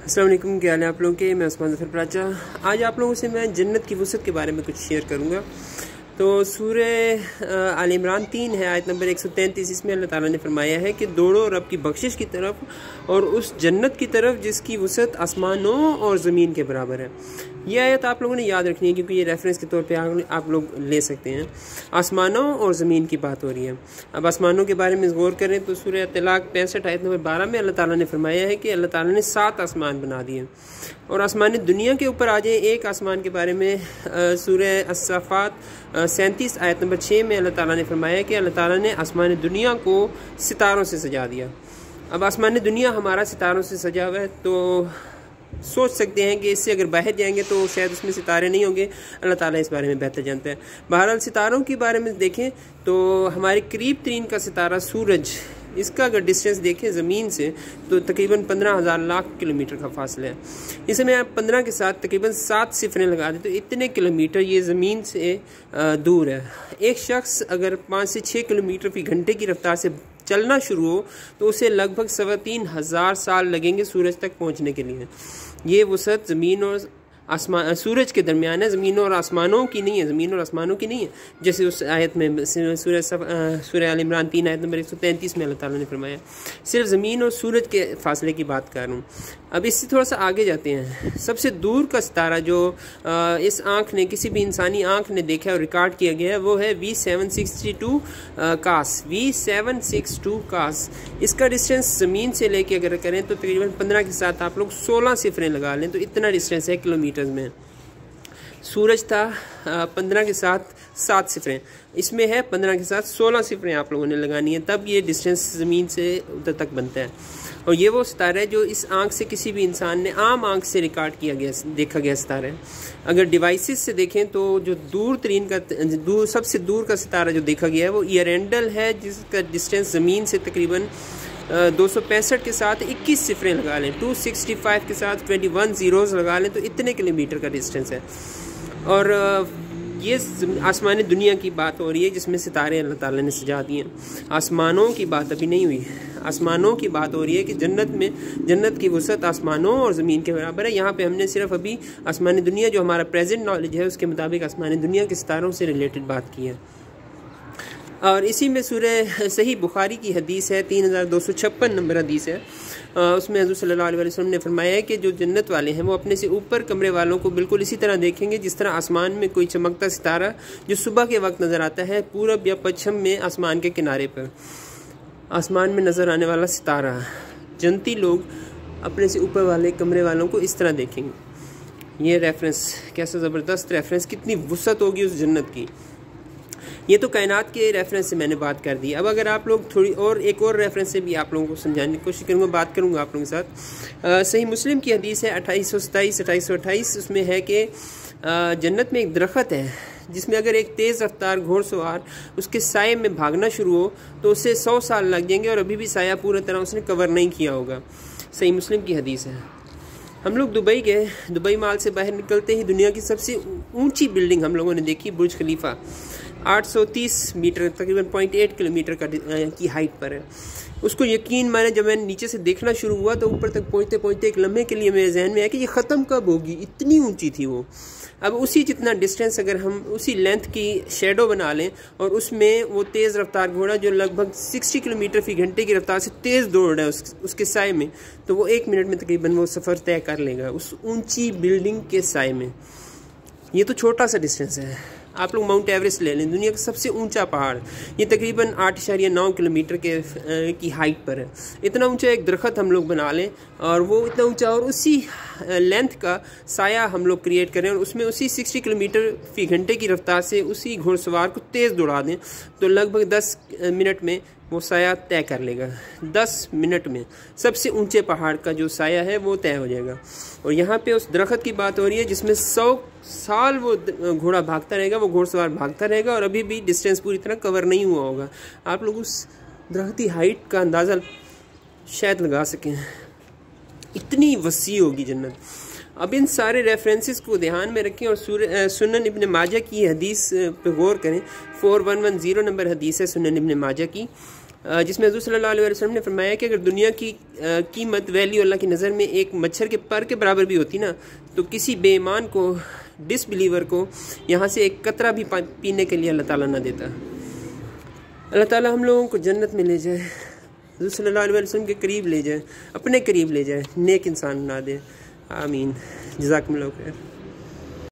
अस्सलाम वालेकुम, क्या हाल है आप लोगों के। मैं उस्मान ज़फ़र प्राचा। आज आप लोगों से मैं जन्नत की वसअत के बारे में कुछ शेयर करूँगा। तो सूरह आल इमरान 3 है, आयत नंबर 133। इसमें अल्लाह ताला ने फरमाया है कि दौड़ो रब की बख्शिश की तरफ और उस जन्नत की तरफ जिसकी वसअत आसमानों और ज़मीन के बराबर है। ये आयत आप लोगों ने याद रखनी है क्योंकि ये रेफरेंस के तौर पे आप लोग ले सकते हैं। आसमानों और ज़मीन की बात हो रही है। अब आसमानों के बारे में गौर करें तो सूरह तलाक 65 आयत नंबर 12 में अल्लाह ताला ने फरमाया है कि अल्लाह ताला ने 7 आसमान बना दिए। और आसमान दुनिया के ऊपर आ जाए एक आसमान के बारे में सूरह अस्साफ़ात 37 आयत नंबर 6 में अल्लाह ताला ने फरमाया कि अल्लाह ताला ने आसमान दुनिया को सितारों से सजा दिया। अब आसमान दुनिया हमारा सितारों से सजा हुआ है, तो सोच सकते हैं कि इससे अगर बाहर जाएंगे तो शायद उसमें सितारे नहीं होंगे। अल्लाह ताला इस बारे में बेहतर जानता है। बहरहाल सितारों के बारे में देखें तो हमारे करीब तरीन का सितारा सूरज, इसका अगर डिस्टेंस देखें ज़मीन से तो तकरीबन 15,000 लाख किलोमीटर का फासला है। इसमें आप 15 के साथ तकरीबन 7 सिफरें लगा दें तो इतने किलोमीटर ये ज़मीन से दूर है। एक शख्स अगर 5 से 6 किलोमीटर फी घंटे की रफ्तार से चलना शुरू हो तो उसे लगभग 3,500 साल लगेंगे सूरज तक पहुंचने के लिए। ये वसअत ज़मीन और आसमान सूरज के दरमियान है, ज़मीन और आसमानों की नहीं है, ज़मीन और आसमानों की नहीं है। जैसे उस आयत में सूरह आल इमरान 3 आयत नंबर 133 में अल्लाह ताला ने फरमाया। सिर्फ ज़मीन और सूरज के फासले की बात कर रहा हूँ। अब इससे थोड़ा सा आगे जाते हैं। सबसे दूर का सितारा जो इस आँख ने, किसी भी इंसानी आँख ने देखा और रिकॉर्ड किया गया है वो है V762 कास। V762 कास, इसका डिस्टेंस ज़मीन से लेके अगर करें तो तकरीबन 15 के साथ आप लोग 16 सिफरें लगा लें तो इतना डिस्टेंस है किलोमीटर में। सूरज था 15 के साथ 7 सिफरें, इसमें है 15 के साथ 16 सिफरें आप लोगों ने लगानी है, तब ये डिस्टेंस ज़मीन से उधर तक बनता है। और ये वो सितारा है जो इस आँख से किसी भी इंसान ने आम आँख से रिकॉर्ड किया गया, देखा गया सितारा है। अगर डिवाइसेस से देखें तो जो सबसे दूर का सितारा जो देखा गया है वो एरेंडल है, जिसका डिस्टेंस ज़मीन से तकरीबन 265 के साथ 21 सिफरें लगा लें, 265 के साथ 21 ज़ीरोज़ लगा लें तो इतने किलोमीटर का डिस्टेंस है। और ये आसमान दुनिया की बात हो रही है जिसमें सितारे अल्लाह ताला ने सजा दिए हैं। आसमानों की बात अभी नहीं हुई। आसमानों की बात हो रही है कि जन्नत की वसअत आसमानों और ज़मीन के बराबर है। यहाँ पे हमने सिर्फ अभी आसमान दुनिया जो हमारा प्रेजेंट नॉलेज है उसके मुताबिक आसमान दुनिया के सितारों से रिलेटेड बात की है। और इसी में सूरह सही बुखारी की हदीस है, 3256 नंबर हदीस है। उसमें हज़रत सल्लल्लाहु अलैहि वसल्लम ने फरमाया है कि जो जन्नत वाले हैं वो अपने से ऊपर कमरे वालों को बिल्कुल इसी तरह देखेंगे जिस तरह आसमान में कोई चमकता सितारा जो सुबह के वक्त नज़र आता है पूरब या पश्चिम में आसमान के किनारे पर। आसमान में नज़र आने वाला सितारा जन्नती लोग अपने से ऊपर वाले कमरे वालों को इस तरह देखेंगे। ये रेफरेंस कैसा ज़बरदस्त रेफरेंस, कितनी वसअत होगी उस जन्नत की। ये तो कायनात के रेफरेंस से मैंने बात कर दी। अब अगर आप लोग थोड़ी और एक और रेफरेंस से भी आप लोगों को समझाने की कोशिश करूँगा, बात करूँगा आप लोगों के साथ। सही मुस्लिम की हदीस है 2827 2828। उसमें है कि जन्नत में एक दरख्त है जिसमें अगर एक तेज़ रफ्तार घोड़सवार उसके साये में भागना शुरू हो तो उसे 100 साल लग जाएंगे और अभी भी साया पूरी तरह उसने कवर नहीं किया होगा। सही मुस्लिम की हदीस है। हम लोग दुबई गए, दुबई माल से बाहर निकलते ही दुनिया की सबसे ऊंची बिल्डिंग हम लोगों ने देखी, बुर्ज खलीफा। 830 मीटर तकरीबन 0.8 किलोमीटर की हाइट पर है। उसको यकीन माने जब मैंने नीचे से देखना शुरू हुआ तो ऊपर तक पहुँचते पहुँचते एक लम्हे के लिए मेरे जहन में आया कि ये ख़त्म कब होगी, इतनी ऊंची थी वो। अब उसी जितना डिस्टेंस अगर हम उसी लेंथ की शेडो बना लें और उसमें वो तेज़ रफ्तार घोड़ा जो लगभग 60 किलोमीटर फी घंटे की रफ्तार से तेज़ दौड़ रहा है उसके साए में, तो वो 1 मिनट में तकरीबन वो सफ़र तय कर लेगा उस ऊंची बिल्डिंग के साए में। ये तो छोटा सा डिस्टेंस है। आप लोग माउंट एवरेस्ट ले लें, दुनिया का सबसे ऊंचा पहाड़, ये तकरीबन 8.9 किलोमीटर की हाइट पर है। इतना ऊंचा एक दरख्त हम लोग बना लें और वो इतना ऊंचा और उसी लेंथ का साया हम लोग क्रिएट करें और उसमें उसी 60 किलोमीटर फी घंटे की रफ्तार से उसी घोड़सवार को तेज़ दौड़ा दें तो लगभग 10 मिनट में वो साया तय कर लेगा। 10 मिनट में सबसे ऊंचे पहाड़ का जो साया है वो तय हो जाएगा। और यहाँ पे उस दरख्त की बात हो रही है जिसमें 100 साल वो घोड़ा भागता रहेगा, वो घोड़सवार भागता रहेगा और अभी भी डिस्टेंस पूरी तरह कवर नहीं हुआ होगा। आप लोग उस दरख्त की हाइट का अंदाज़ा शायद लगा सकें, इतनी वसी होगी जन्नत। अब इन सारे रेफरेंसेस को ध्यान में रखें और सुनन इब्न माजा की हदीस पे गौर करें। 4110 नंबर हदीस है सुनन इब्न माजा की। जिसमें हुज़ूर सल्लल्लाहु अलैहि वसल्लम ने फरमाया कि अगर दुनिया की कीमत वैल्यू अल्लाह की नज़र में एक मच्छर के पर के बराबर भी होती ना, तो किसी बेईमान को, डिसबिलीवर को यहाँ से एक कतरा भी पीने के लिए अल्लाह ताला ना देता। अल्लाह ताला हम लोगों को जन्नत में ले जाए, हुज़ूर सल्लल्लाहु अलैहि वसल्लम के करीब ले जाए, अपने करीब ले जाए, नेक इंसान बना दे। आमीन। जज़ाकुमुल्लाह खैर।